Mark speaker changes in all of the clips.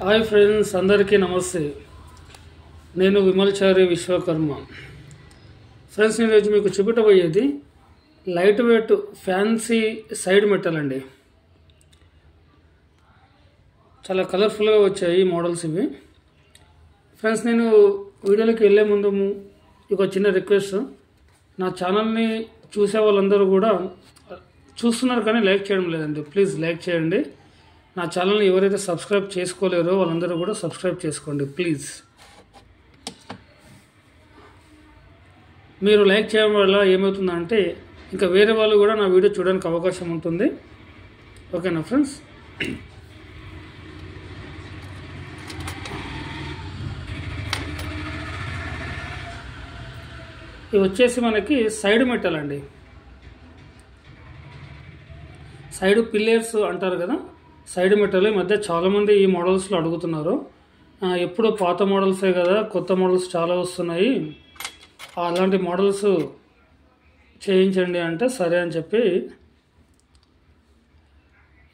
Speaker 1: Hi friends, అందరికీ నమస్తే. నేను విమల్చారి విశ్వకర్మ. ఫ్రెండ్స్, నేను ఈరోజు మీకు చూపెట్టబోయేది light weight fancy side metal అండి. చాలా కలర్ఫుల్గా వచ్చాయి ఈ మోడల్స్ ఇవి. ఫ్రెండ్స్, నేను వీడియోలోకి వెళ్ళే ముందు ఒక చిన్న రిక్వెస్ట్. నా ఛానల్ని చూసే వాళ్ళందరూ కూడా చూస్తున్నారు కానీ లైక్ చేయడం లేదండి. ప్లీజ్ లైక్ చేయండి. నా ఛానల్ని ఎవరైతే సబ్స్క్రైబ్ చేసుకోలేరో వాళ్ళందరూ కూడా సబ్స్క్రైబ్ చేసుకోండి ప్లీజ్. మీరు లైక్ చేయడం వల్ల ఏమవుతుందంటే ఇంకా వేరే వాళ్ళు కూడా నా వీడియో చూడడానికి అవకాశం ఉంటుంది. ఓకేనా ఫ్రెండ్స్? ఇవి వచ్చేసి మనకి సైడ్ మెటల్ అండి. సైడ్ పిల్లర్స్ అంటారు కదా, సైడ్ మెటల్. ఈ మధ్య చాలామంది ఈ మోడల్స్లో అడుగుతున్నారు. ఎప్పుడో పాత మోడల్సే కదా, కొత్త మోడల్స్ చాలా వస్తున్నాయి, అలాంటి మోడల్స్ చేయించండి అంటే సరే అని చెప్పి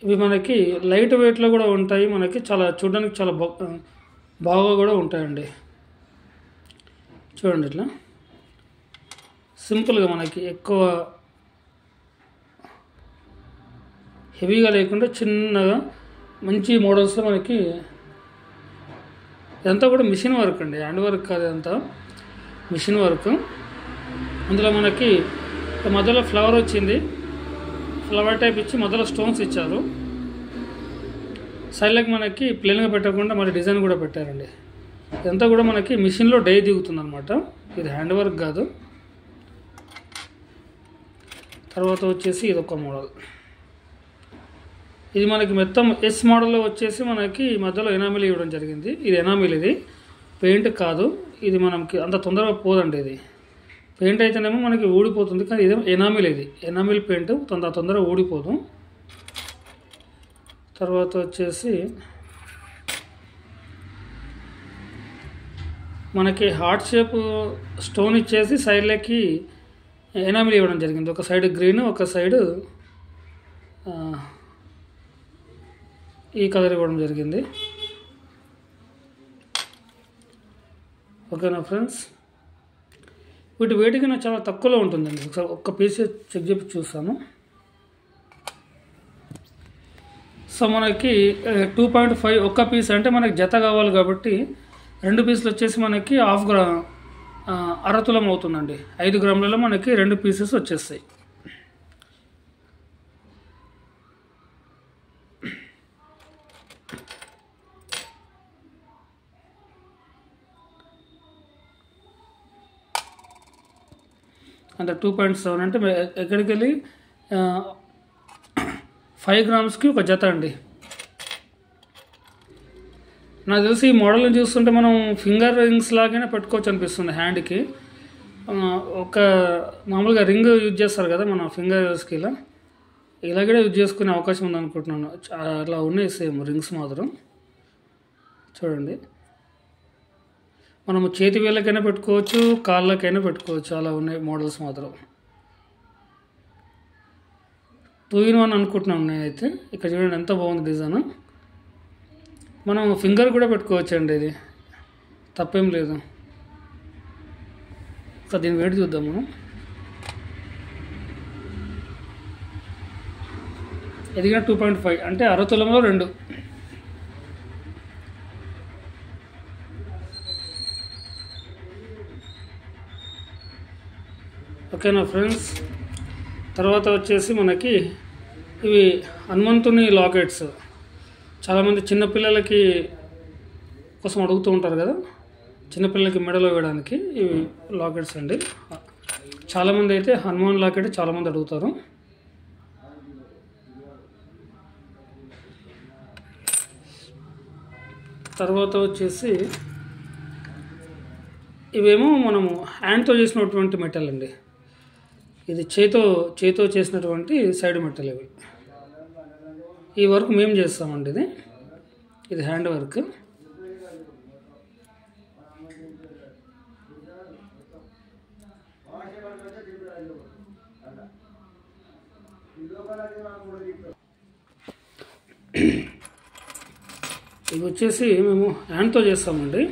Speaker 1: ఇవి మనకి లైట్ వెయిట్లో కూడా ఉంటాయి. మనకి చాలా చూడడానికి చాలా బాగా కూడా ఉంటాయండి. చూడండి, ఇట్లా సింపుల్గా మనకి ఎక్కువ హెవీగా లేకుండా చిన్నగా మంచి మోడల్స్లో మనకి ఇదంతా కూడా మిషన్ వర్క్ అండి, హ్యాండ్ వర్క్ కాదు, ఇదంతా మిషన్ వర్క్. అందులో మనకి మధ్యలో ఫ్లవర్ వచ్చింది, ఫ్లవర్ టైప్ ఇచ్చి మధ్యలో స్టోన్స్ ఇచ్చారు. సైడ్లకి మనకి ప్లెయిన్గా పెట్టకుండా మరి డిజైన్ కూడా పెట్టారండి. ఇదంతా కూడా మనకి మిషన్లో డై దిగుతుంది అనమాట, ఇది హ్యాండ్ వర్క్ కాదు. తర్వాత వచ్చేసి ఇది ఒక మోడల్. ఇది మనకి మొత్తం ఎస్ మోడల్లో వచ్చేసి మనకి మధ్యలో ఎనామిల్ ఇవ్వడం జరిగింది. ఇది ఎనామిల్, ఇది పెయింట్ కాదు. ఇది మనకి అంత తొందరగా పోదండి. ఇది పెయింట్ అయితేనేమో మనకి ఊడిపోతుంది, కానీ ఇది ఎనామిల్, ఇది ఎనామిల్ పెయింట్ తొందరగా ఊడిపోదు. తర్వాత వచ్చేసి మనకి హార్ట్ షేప్ స్టోన్ ఇచ్చేసి సైడ్లకి ఎనామిల్ ఇవ్వడం జరిగింది. ఒక సైడ్ గ్రీన్, ఒక సైడ్ ఈ కలర్ ఇవ్వడం జరిగింది. ఓకేనా ఫ్రెండ్స్? వీటి వెయిట్ కన్నా చాలా తక్కువలో ఉంటుందండి. ఒకసారి ఒక్క పీస్ చెక్ చేసి చూస్తాను. సో మనకి 2.5 ఒక్క పీస్ అంటే మనకి జత కావాలి కాబట్టి 2 పీసులు వచ్చేసి మనకి 1/2 గ్రామ్, అరతులం అవుతుందండి. 5 గ్రాములలో మనకి 2 పీసెస్ వచ్చేస్తాయి. అంటే 2.7 అంటే ఎక్కడికి వెళ్ళి 5 గ్రామ్స్కి ఒక జత అండి. నాకు తెలిసి ఈ మోడల్ని చూస్తుంటే మనం ఫింగర్ రింగ్స్ లాగానే పెట్టుకోవచ్చు అనిపిస్తుంది హ్యాండ్కి. ఒక మామూలుగా రింగ్ యూజ్ చేస్తారు కదా మన ఫింగర్స్కి, ఇలాగే యూజ్ చేసుకునే అవకాశం ఉందనుకుంటున్నాను. అలా ఉన్నాయి సేమ్ రింగ్స్ మాత్రం. చూడండి, మనము చేతి వేళ్ళకైనా పెట్టుకోవచ్చు, కాళ్ళకైనా పెట్టుకోవచ్చు, అలా ఉన్నాయి మోడల్స్ మాత్రం. 2-in-1 అనుకుంటున్నాను నేనైతే. ఇక్కడ చూడండి ఎంత బాగుంది డిజైన్. మనం ఫింగర్ కూడా పెట్టుకోవచ్చు అండి, ఇది తప్పేం లేదు. ఇంకా దీని వెయిట్ చూద్దాం మనం. ఎదిగిన 2.5 అంటే అరతులంలో 2. ఓకేనా ఫ్రెండ్స్? తర్వాత వచ్చేసి మనకి ఇవి హనుమంతుని లాకెట్స్. చాలామంది చిన్నపిల్లలకి కోసం అడుగుతూ ఉంటారు కదా, చిన్నపిల్లలకి మెడలో వేయడానికి ఇవి లాకెట్స్ అండి. చాలామంది అయితే హనుమాన్ లాకెట్ చాలామంది అడుగుతారు. తర్వాత వచ్చేసి ఇవేమో మనము హ్యాండ్తో చేసినటువంటి మెటల్ అండి. ఇది చేతో చేసినటువంటి సైడ్ మెటల్. ఇవి ఈ వర్క్ మేము చేస్తామండి. ఇది హ్యాండ్ వర్క్. ఇవి వచ్చేసి మేము హ్యాండ్తో చేస్తామండి.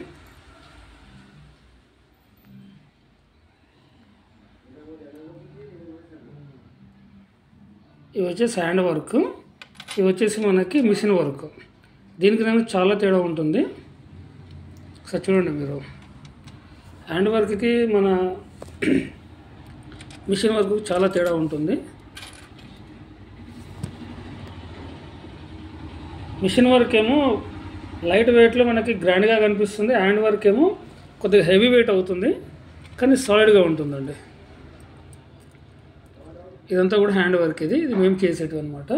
Speaker 1: ఇవి వచ్చేసి హ్యాండ్ వర్క్, ఇవి వచ్చేసి మనకి మిషన్ వర్క్. దీనికి దానికి చాలా తేడా ఉంటుంది. ఒకసారి చూడండి మీరు. హ్యాండ్ వర్క్కి మన మిషన్ వర్క్ చాలా తేడా ఉంటుంది. మిషన్ వర్క్ ఏమో లైట్ వెయిట్లో మనకి గ్రాండ్గా కనిపిస్తుంది. హ్యాండ్ వర్క్ ఏమో కొద్దిగా హెవీ వెయిట్ అవుతుంది, కానీ సాలిడ్గా ఉంటుందండి. ఇదంతా కూడా హ్యాండ్ వర్క్. ఇది మేము చేసేటివి అనమాట.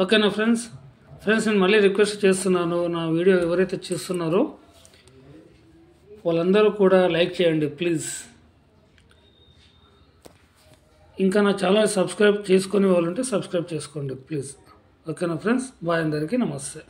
Speaker 1: ఓకేనా ఫ్రెండ్స్ నేను మళ్ళీ రిక్వెస్ట్ చేస్తున్నాను, నా వీడియో ఎవరైతే చూస్తున్నారో వాళ్ళందరూ కూడా లైక్ చేయండి ప్లీజ్. ఇంకా నా ఛానల్ సబ్స్క్రైబ్ చేసుకునే వాళ్ళు ఉంటే సబ్స్క్రైబ్ చేసుకోండి ప్లీజ్. ఓకేనా ఫ్రెండ్స్, బాయ్, అందరికీ నమస్తే.